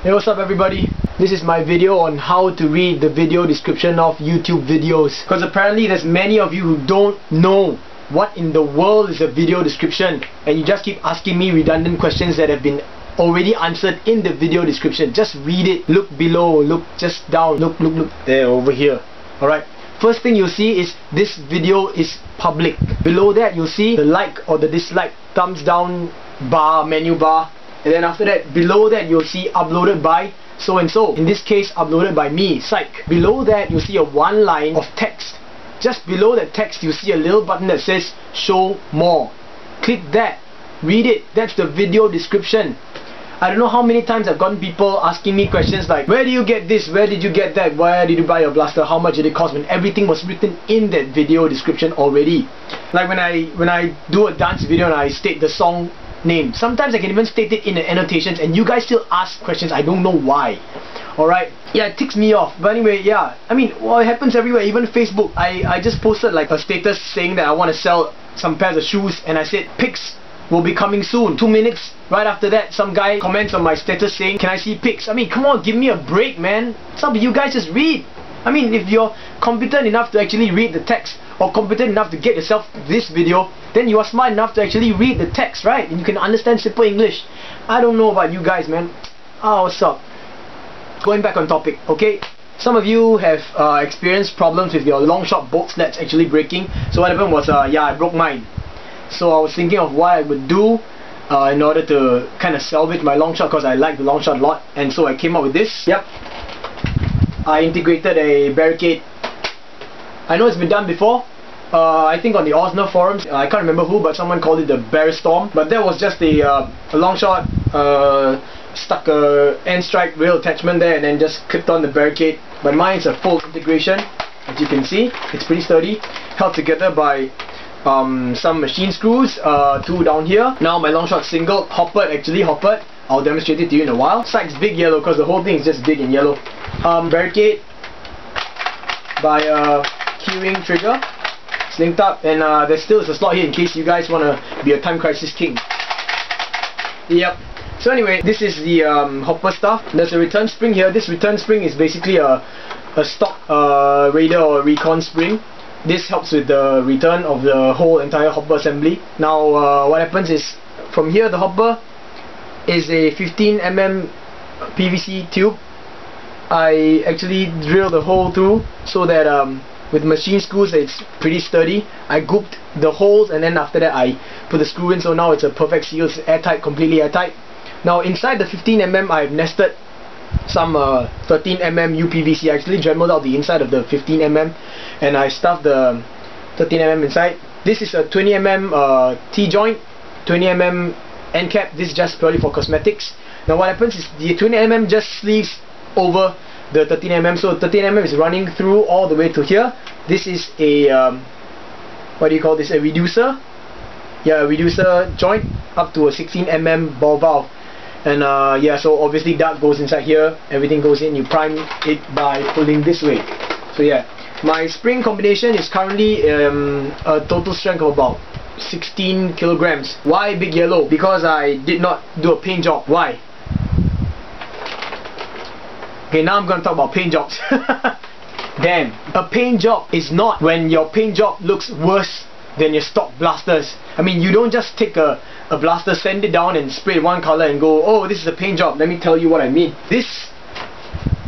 Hey, what's up everybody? This is my video on how to read the video description of YouTube videos, because apparently there's many of you who don't know what in the world is a video description, and you just keep asking me redundant questions that have been already answered in the video description. Just read it, look below, look just down, look there, over here. Alright, first thing you'll see is this video is public. Below that you'll see the like or the dislike, thumbs down bar, menu bar, and then after that, below that you'll see uploaded by so and so. In this case, uploaded by me, psyk. Below that you'll see a one line of text. Just below that text you'll see a little button that says show more. Click that, read it. That's the video description. I don't know how many times I've gotten people asking me questions like, where do you get this, where did you get that, where did you buy your blaster, how much did it cost, when everything was written in that video description already. Like when I do a dance video and I state the song name, sometimes I can even state it in the annotations and you guys still ask questions. I don't know why. Alright, yeah, it ticks me off. But anyway, yeah, I mean, well, it happens everywhere, even Facebook. I just posted like a status saying that I want to sell some pairs of shoes, and I said pics will be coming soon. 2 minutes right after that, some guy comments on my status saying, can I see pics? I mean, come on, give me a break, man. What's up with you guys? Just read. I mean, if you're competent enough to actually read the text, or competent enough to get yourself this video, then you are smart enough to actually read the text, right? And you can understand simple English. I don't know about you guys, man. Oh, what's up? Going back on topic, okay? Some of you have experienced problems with your Longshot bolt slats actually breaking. So what happened was, yeah, I broke mine. So I was thinking of what I would do in order to kind of salvage my Longshot, because I like the Longshot a lot. And so I came up with this. Yep. I integrated a Barricade. I know it's been done before. I think on the Osner forums, I can't remember who, but someone called it the Barristorm. But that was just a Longshot, stuck a end strike rail attachment there and then just clipped on the Barricade. But mine's a full integration, as you can see. It's pretty sturdy, held together by some machine screws, two down here. Now my Longshot single, hoppered, actually hoppered. I'll demonstrate it to you in a while. Psyk's big yellow because the whole thing is just big in yellow. Barricade by a keyring trigger. It's linked up, and there still is a slot here in case you guys want to be a Time Crisis king. Yep. So anyway, this is the hopper stuff. There's a return spring here. This return spring is basically a stock radar or recon spring. This helps with the return of the whole entire hopper assembly. Now what happens is, from here the hopper is a 15mm PVC tube. I actually drilled the hole through so that with machine screws it's pretty sturdy. I gooped the holes and then after that I put the screw in, so now it's a perfect seal. It's airtight, completely airtight. Now inside the 15mm I've nested some 13mm UPVC. I actually dremeled out the inside of the 15mm and I stuffed the 13mm inside. This is a 20mm T-joint, 20mm end cap. This is just purely for cosmetics. Now what happens is the 20mm just sleeves over the 13mm, so 13mm is running through all the way to here. This is a what do you call this, a reducer. Yeah, a reducer joint up to a 16mm ball valve. And yeah, so obviously that goes inside here, everything goes in. You prime it by pulling this way. So yeah, my spring combination is currently a total strength of about 16 kilograms. Why big yellow? Because I did not do a paint job. Why? Okay, now I'm going to talk about paint jobs. Damn, a paint job is not when your paint job looks worse than your stock blasters. I mean, you don't just take a blaster, send it down and spray one color and go, oh, this is a paint job. Let me tell you what I mean. This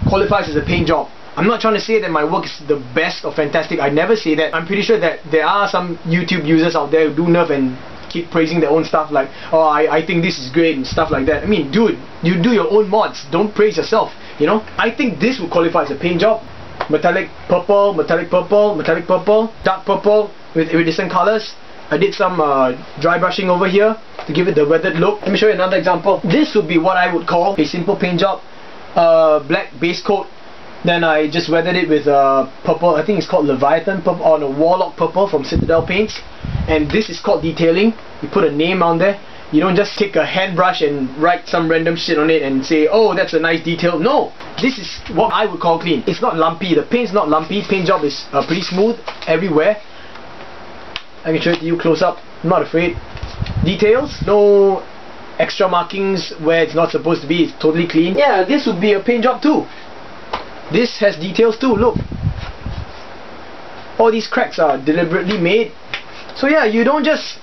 qualifies as a paint job. I'm not trying to say that my work is the best or fantastic. I never say that. I'm pretty sure that there are some YouTube users out there who do Nerf and keep praising their own stuff like, oh, I think this is great and stuff like that. I mean, dude, you do your own mods. Don't praise yourself, you know. I think this would qualify as a paint job. Metallic purple, metallic purple, metallic purple, dark purple with iridescent colors. I did some dry brushing over here to give it the weathered look. Let me show you another example. This would be what I would call a simple paint job. Black base coat. Then I just weathered it with purple, I think it's called Leviathan purple, or no, Warlock purple from Citadel Paints. And this is called detailing. You put a name on there. You don't just take a hand brush and write some random shit on it and say, oh, that's a nice detail. No, this is what I would call clean. It's not lumpy. The paint's not lumpy. Paint job is pretty smooth everywhere. I can show it to you close up. I'm not afraid. Details, no extra markings where it's not supposed to be. It's totally clean. Yeah, this would be a paint job too. This has details too, look. All these cracks are deliberately made. So yeah, you don't just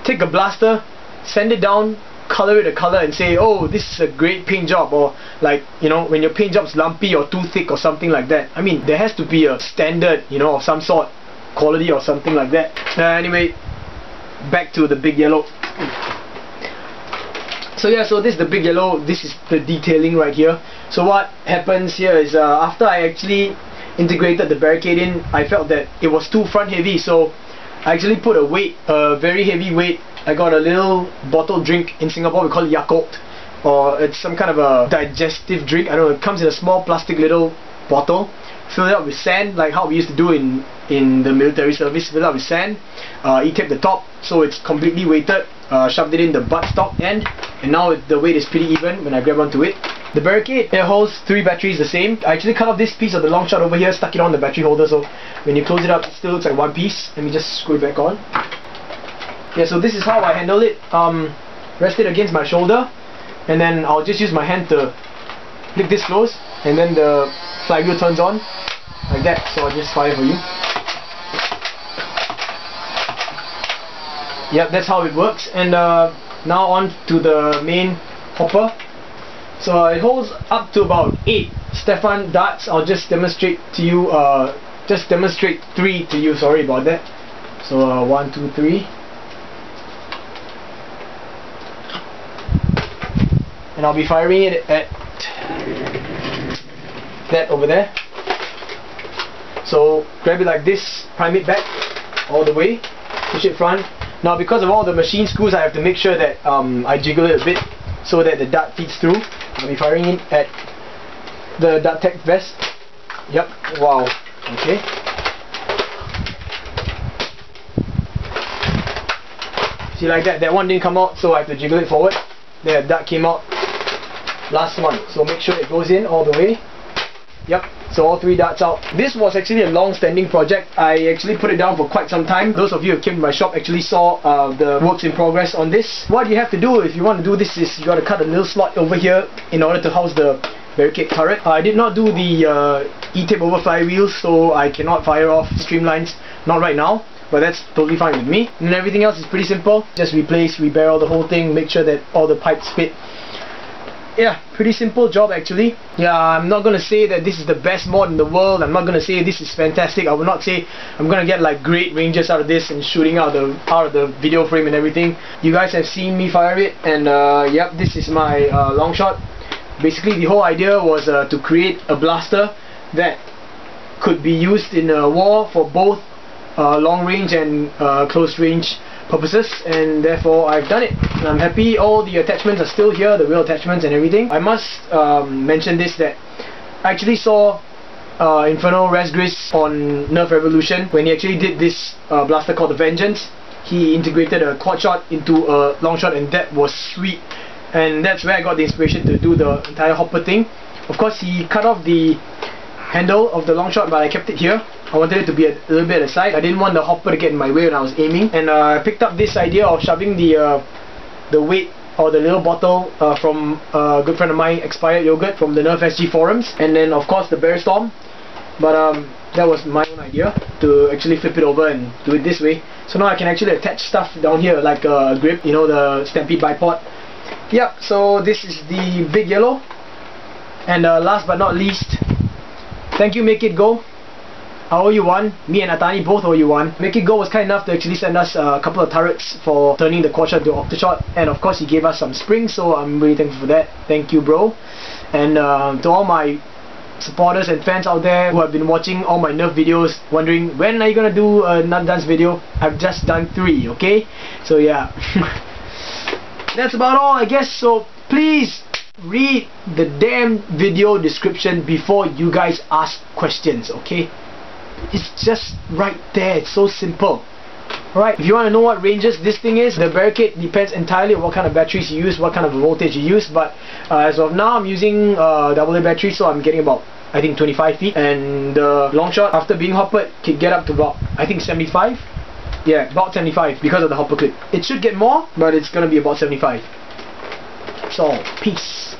take a blaster, send it down, color it a color and say, oh, this is a great paint job, or like, you know, when your paint job's lumpy or too thick or something like that. I mean, there has to be a standard, you know, of some sort, quality or something like that. Anyway, back to the big yellow. So yeah, so this is the big yellow, this is the detailing right here. So what happens here is after I actually integrated the Barricade in, I felt that it was too front heavy, so I actually put a weight, a very heavy weight. I got a little bottled drink. In Singapore we call it Yakult, or it's some kind of a digestive drink, I don't know, it comes in a small plastic little bottle. Fill it up with sand, like how we used to do in the military service. Fill it up with sand, E-tape the top so it's completely weighted, shoved it in the buttstock end, and now the weight is pretty even when I grab onto it. The Barricade, it holds 3 batteries the same. I actually cut off this piece of the Longshot over here, stuck it on the battery holder, so when you close it up it still looks like one piece. Let me just screw it back on. Yeah, so this is how I handle it. Rest it against my shoulder, and then I'll just use my hand to click this close, and then the flywheel turns on like that. So I'll just fire for you. Yep, that's how it works. And now on to the main hopper. So it holds up to about 8 Stefan darts. I'll just demonstrate to you, just demonstrate 3 to you, sorry about that. So 1, 2, 3. And I'll be firing it at that over there. So grab it like this, prime it back all the way, push it front. Now because of all the machine screws, I have to make sure that I jiggle it a bit so that the dart feeds through. I'll be firing it at the dart tech vest. Yep, wow, okay. See, like that one didn't come out, so I have to jiggle it forward. There, that came out. Last one, so make sure it goes in all the way. Yep, so all 3 darts out. This was actually a long-standing project. I actually put it down for quite some time. Those of you who came to my shop actually saw the works in progress on this. What you have to do if you want to do this is you got to cut a little slot over here in order to house the Barricade turret. I did not do the E-tape over flywheels, so I cannot fire off streamlines, not right now. But that's totally fine with me. And everything else is pretty simple. Just replace, rebarrel the whole thing, make sure that all the pipes fit. Yeah, pretty simple job actually. Yeah, I'm not gonna say that this is the best mod in the world. I'm not gonna say this is fantastic. I will not say I'm gonna get like great ranges out of this and shooting out of the video frame and everything. You guys have seen me fire it, and yep, this is my Longshot. Basically the whole idea was to create a blaster that could be used in a war for both long range and close range purposes, and therefore I've done it, and I'm happy. All the attachments are still here, the wheel attachments and everything. I must mention this, that I actually saw Inferno Razgriz on Nerf Revolution when he actually did this blaster called the Vengeance. He integrated a quad shot into a long shot, and that was sweet, and that's where I got the inspiration to do the entire hopper thing. Of course he cut off the handle of the long shot, but I kept it here. I wanted it to be a little bit aside. I didn't want the hopper to get in my way when I was aiming, and I picked up this idea of shoving the weight or the little bottle from a good friend of mine, Expired Yogurt, from the Nerf SG forums, and then of course the Bear Storm. But that was my own idea to actually flip it over and do it this way. So now I can actually attach stuff down here like a grip, you know, the Stampede bipod. Yep, so this is the big yellow. And last but not least, thank you Make It Go. I owe you one. Me and Atani both owe you one. Make It Go was kind enough to actually send us a couple of turrets for turning the quad shot to octa-shot, and of course he gave us some springs, so I'm really thankful for that. Thank you, bro. And to all my supporters and fans out there who have been watching all my Nerf videos, wondering when are you gonna do a Nut Dance video, I've just done 3, okay? So yeah. That's about all, I guess. So please read the damn video description before you guys ask questions, okay? It's just right there, it's so simple. Alright, if you want to know what ranges this thing is, the Barricade depends entirely on what kind of batteries you use, what kind of voltage you use, but as of now I'm using AA battery, so I'm getting about, I think, 25 feet, and the Longshot, after being hoppered, can get up to about, I think, 75. Yeah, about 75 because of the hopper clip. It should get more, but it's gonna be about 75. all. Peace.